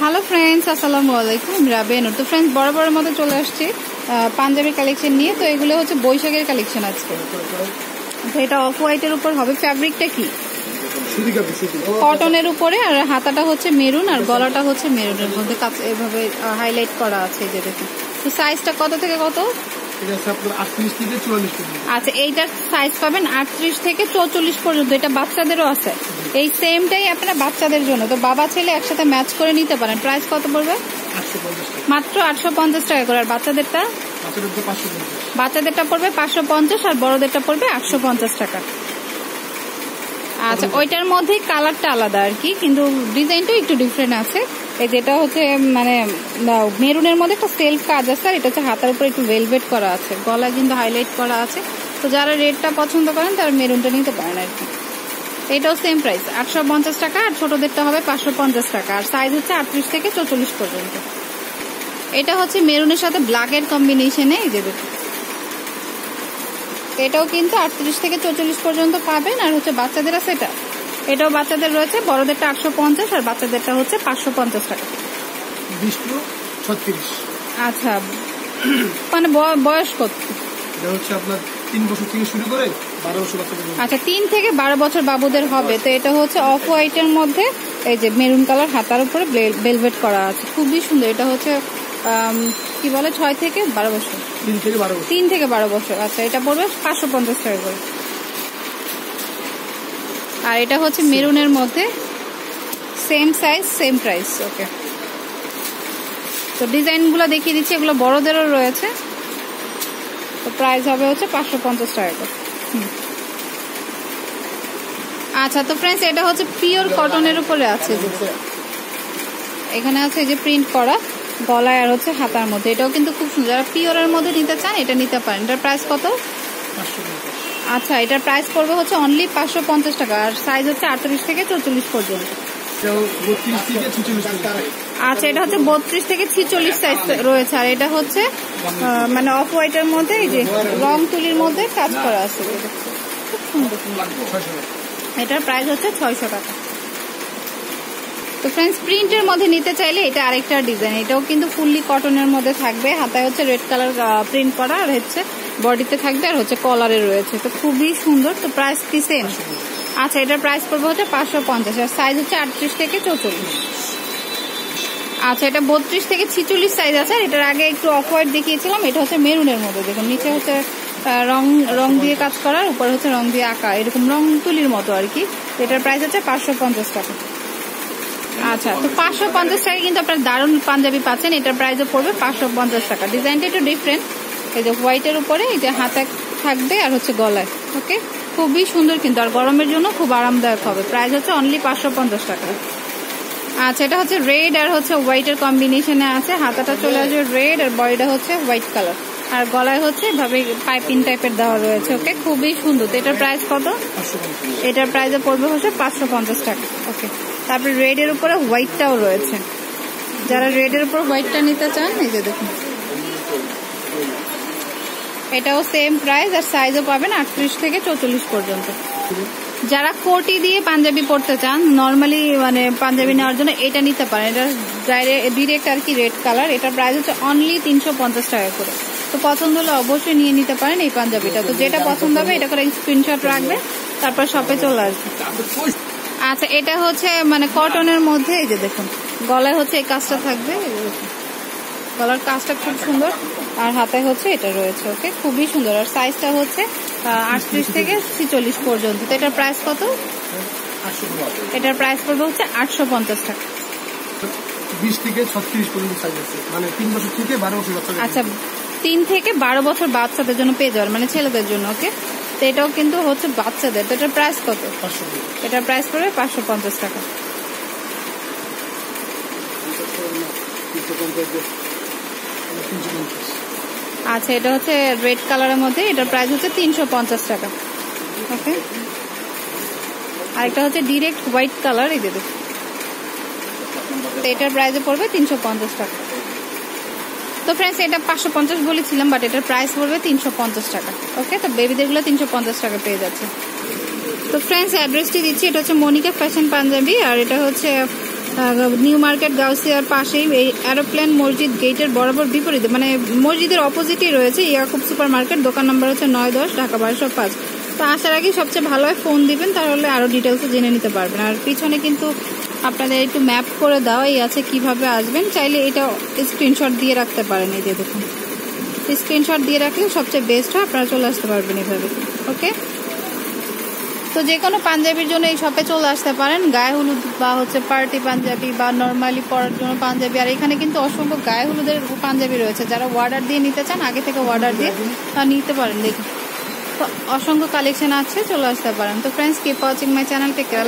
Hello friends, আসসালামু আলাইকুম। আমি রাবেয়া নূর। তো ফ্রেন্ডস, বরাবরের মতো চলে আসছি পাঞ্জাবি কালেকশন নিয়ে। তো এগুলো হচ্ছে বৈশাখের কালেকশন আজকে। তো এটা অফ হোয়াইটের উপর হবে। ফ্যাব্রিকটা কি? কটনের উপরে, আর হাতাটা হচ্ছে মেরুন আর গলাটা হচ্ছে মেরুনের মধ্যে এভাবে হাইলাইট করা আছে, যে দেখুন। তো সাইজটা কত থেকে কত? আচ্ছা, এইটার সাইজ পাবেন 38 থেকে 44 পর্যন্ত। এটা বাচ্চাদেরও আছে। এই সেমটাই আপনারা বাচ্চাদের জন্য, তো বাবা ছেলে একসাথে ম্যাচ করে নিতে পারেন। প্রাইস কত পড়বে? মাত্র 850 টাকা করে। আর বাচ্চাদেরটা পড়বে 550 আর বড়দেরটা পড়বে 850 টাকা। আচ্ছা, ওইটার মধ্যেই কালারটা আলাদা আর কি, কিন্তু ডিজাইনটাও একটু ডিফারেন্ট আছে। এই যেটা হচ্ছে মানে মেরুনের মধ্যে একটা সেলফ কাজ আছে, আর এটা হচ্ছে হাতার উপরে একটু ভেলভেট করা আছে, গলায় কিন্তু হাইলাইট করা আছে। তো যারা রেডটা পছন্দ করেন তারা মেরুনটা নিতে পারেন আর কি। এটাও সেম প্রাইস 850 টাকা, আর ছোটদেরটা হবে 550 টাকা। আর সাইজ হচ্ছে 38 থেকে 44 পর্যন্ত। এটা হচ্ছে মেরুনের সাথে ব্ল্যাকের কম্বিনেশনে, এই যে দেখুন। এটাও কিন্তু 38 থেকে 44 পর্যন্ত পাবেন। আর হচ্ছে বাচ্চাদের আছে এটাও বাচ্চাদের রয়েছে। বড়দেরটা 850 আর বাচ্চাদেরটা হচ্ছে 550 টাকা। আচ্ছা, মানে বয়স কত? আপনার 3 বছর থেকে শুরু করে 12 বছর বাচ্চাদের। আচ্ছা, 3 থেকে 12 বছর বাবুদের হবে। তো এটা হচ্ছে অফ হোয়াইটের মধ্যে, এই যে মেরুন কালার, হাতার উপরে ভেলভেট করা আছে, খুবই সুন্দর। এটা হচ্ছে কি বলে 6 থেকে 12 বছর, 3 থেকে 12 বছর। আচ্ছা, এটা পড়বে 550 টাকা করে। আর এটা হচ্ছে মেরুনের মধ্যে, সেম সাইজ সেম প্রাইস। ওকে, তো ডিজাইনগুলো দেখিয়ে দিচ্ছি। এগুলো বড়দেরও রয়েছে। তো প্রাইস হবে হচ্ছে 550 টাকা করে। আচ্ছা, তো ফ্রেন্ডস, এটা হচ্ছে পিওর কটনের উপরে আছে। এখানে আছে যে প্রিন্ট করা গলায় আর হচ্ছে হাতার মধ্যে। এটাও কিন্তু খুব সুন্দর। যারা পিওরের মধ্যে নিতে চান এটা নিতে পারেন। এটার প্রাইস কত? আচ্ছা, এটার প্রাইস পড়বে হচ্ছে অনলি 550 টাকা। আর সাইজ হচ্ছে 38 থেকে 44 পর্যন্ত। আচ্ছা, এটা হচ্ছে 32 থেকে 46 সাইজ রয়েছে। আর এটা হচ্ছে মানে অফ হোয়াইটের মধ্যে, এই যে রং তুলির মধ্যে কাজ করা আছে, খুব সুন্দর। এটার প্রাইস হচ্ছে 600 টাকা। তো ফ্রেন্ডস, প্রিন্টের মধ্যে নিতে চাইলে এটা আরেকটা ডিজাইন। এটাও কিন্তু ফুললি কটনের মধ্যে থাকবে। হাতায় হচ্ছে রেড কালার প্রিন্ট করা, আর হচ্ছে বডিতে থাকবে, আর হচ্ছে কলারে রয়েছে। তো খুবই সুন্দর। তো প্রাইস কি সেম? আচ্ছা, এটার প্রাইস পড়বে হচ্ছে 550। আর সাইজ হচ্ছে 38 থেকে 44। আচ্ছা, এটা 32 থেকে 46 সাইজ আছে। এটার আগে একটু অফ হোয়াইট দেখিয়েছিলাম। এটা হচ্ছে মেরুনের মধ্যে। দেখুন, নিচে হচ্ছে রং দিয়ে কাজ করার, উপরে হচ্ছে রং দিয়ে আঁকা, এরকম রং তুলির মতো আর কি। এটার প্রাইস হচ্ছে 550 টাকা। আচ্ছা, তো 550 টাকা কিন্তু আপনার দারুণ পাঞ্জাবি পাচ্ছেন। এটার প্রাইসও পড়বে 550 টাকা। ডিজাইনটা একটু ডিফারেন্ট। এই যে হোয়াইটের উপরে এই যে হাতা থাকবে, আর হচ্ছে গলায়। ওকে, খুবই সুন্দর কিন্তু, আর গরমের জন্য খুব আরামদায়ক হবে। প্রাইস হচ্ছে অনলি 550 টাকা। আচ্ছা, এটা হচ্ছে রেড আর হচ্ছে হোয়াইটের কম্বিনেশনে আছে। হাতাটা চলে আসবে রেড, আর বডিটা হচ্ছে হোয়াইট কালার, আর গলায় হচ্ছে এভাবে পাইপিং টাইপের দেওয়া রয়েছে। ওকে, খুবই সুন্দর। তো এটার প্রাইস কত? এটার প্রাইসে পড়বে হচ্ছে 550 টাকা। ওকে, তারপরে রেড এর উপরে হোয়াইটটাও রয়েছে। যারা রেড এর উপর হোয়াইটটা নিতে চান, এই যে দেখুন, এটাও সেম প্রাইস। আর সাইজও পাবেন 38 থেকে 44 পর্যন্ত। যারা কোটি দিয়ে পাঞ্জাবি পরতে চান, নর্মালি মানে পাঞ্জাবি নেওয়ার জন্য এটা নিতে পারেন। এটা ডিরেক্ট আর কি রেড কালার। এটার প্রাইস হচ্ছে অনলি 350 টাকা করে। তো পছন্দ হলে অবশ্যই নিয়ে নিতে পারেন এই পাঞ্জাবিটা। তো যেটা পছন্দ হবে এটা করে স্ক্রিনশট রাখবে, তারপর শপে চলে আসবে। আচ্ছা, এটা হচ্ছে মানে কটনের মধ্যে, এই যে দেখুন, গলায় হচ্ছে এই কাজটা থাকবে। গলার কাজটা খুব সুন্দর, আর হাতে হচ্ছে এটা রয়েছে। ওকে, খুবই সুন্দর। আর সাইজটা হচ্ছে 38 থেকে 46 পর্যন্ত। তো এটার প্রাইস কত? এটার প্রাইস পড়বে হচ্ছে 850 টাকা। 20 থেকে 36 পর্যন্ত সাইজ আছে, মানে 3 বছর থেকে 12 বছর বাচ্চাদের। আচ্ছা, 3 থেকে 12 বছর বাচ্চাদের জন্য পেয়ে যাবেন, মানে ছেলেদের জন্য। ওকে, তো এটাও কিন্তু হচ্ছে বাচ্চাদের। তো এটার প্রাইস কত? এটার প্রাইস পড়বে 550 টাকা। আচ্ছা, এটা হচ্ছে রেড কালারের মধ্যে। এটার প্রাইস হচ্ছে 350 টাকা। ওকে, আর এটা হচ্ছে ডিরেক্ট হোয়াইট কালার, এই যে দেখুন। তো এটার প্রাইসে পড়বে 350 টাকা। তো ফ্রেন্ডস, এটা 550 বলেছিলাম, বাট এটার প্রাইস পড়বে 350 টাকা। ওকে, তো বেবিদেরগুলো 350 টাকা পেয়ে যাচ্ছে। তো ফ্রেন্ডস, অ্যাড্রেসটি দিচ্ছি। এটা হচ্ছে মনিকা ফ্যাশন পাঞ্জাবি, আর এটা হচ্ছে নিউ মার্কেট গাউসিয়ার পাশেই এই এরোপ্লেন মসজিদ গেটের বরাবর বিপরীতে, মানে মসজিদের অপোজিটেই রয়েছে ইয়াকুব সুপার মার্কেট। দোকান নম্বর হচ্ছে 9-10, ঢাকা 1205। তো আসার আগে সবচেয়ে ভালো হয় ফোন দিবেন, তাহলে আরো ডিটেলসে জেনে নিতে পারবেন। আর পিছনে কিন্তু আপনাদের একটু ম্যাপ করে দেওয়াই আছে কিভাবে আসবেন, চাইলে এটা স্ক্রিনশট দিয়ে রাখতে পারেন। এই যে দেখুন, স্ক্রিনশট দিয়ে রাখলে সবচেয়ে বেস্ট হয়, আপনারা চলে আসতে পারবেন এভাবে। ওকে, তো যে কোনো পাঞ্জাবির জন্য এই শপে চলে আসতে পারেন, গায়ে হলুদ বা হচ্ছে পার্টি পাঞ্জাবি বা নর্মালি পরার জন্য পাঞ্জাবি। আর এখানে কিন্তু অসংখ্য গায়ে হলুদের পাঞ্জাবি রয়েছে, যারা অর্ডার দিয়ে নিতে চান আগে থেকে অর্ডার দিয়ে নিতে পারেন। দেখুন, তো অসংখ্য কালেকশন আছে, চলে আসতে পারেন। তো friends, keep watching my channel, take care.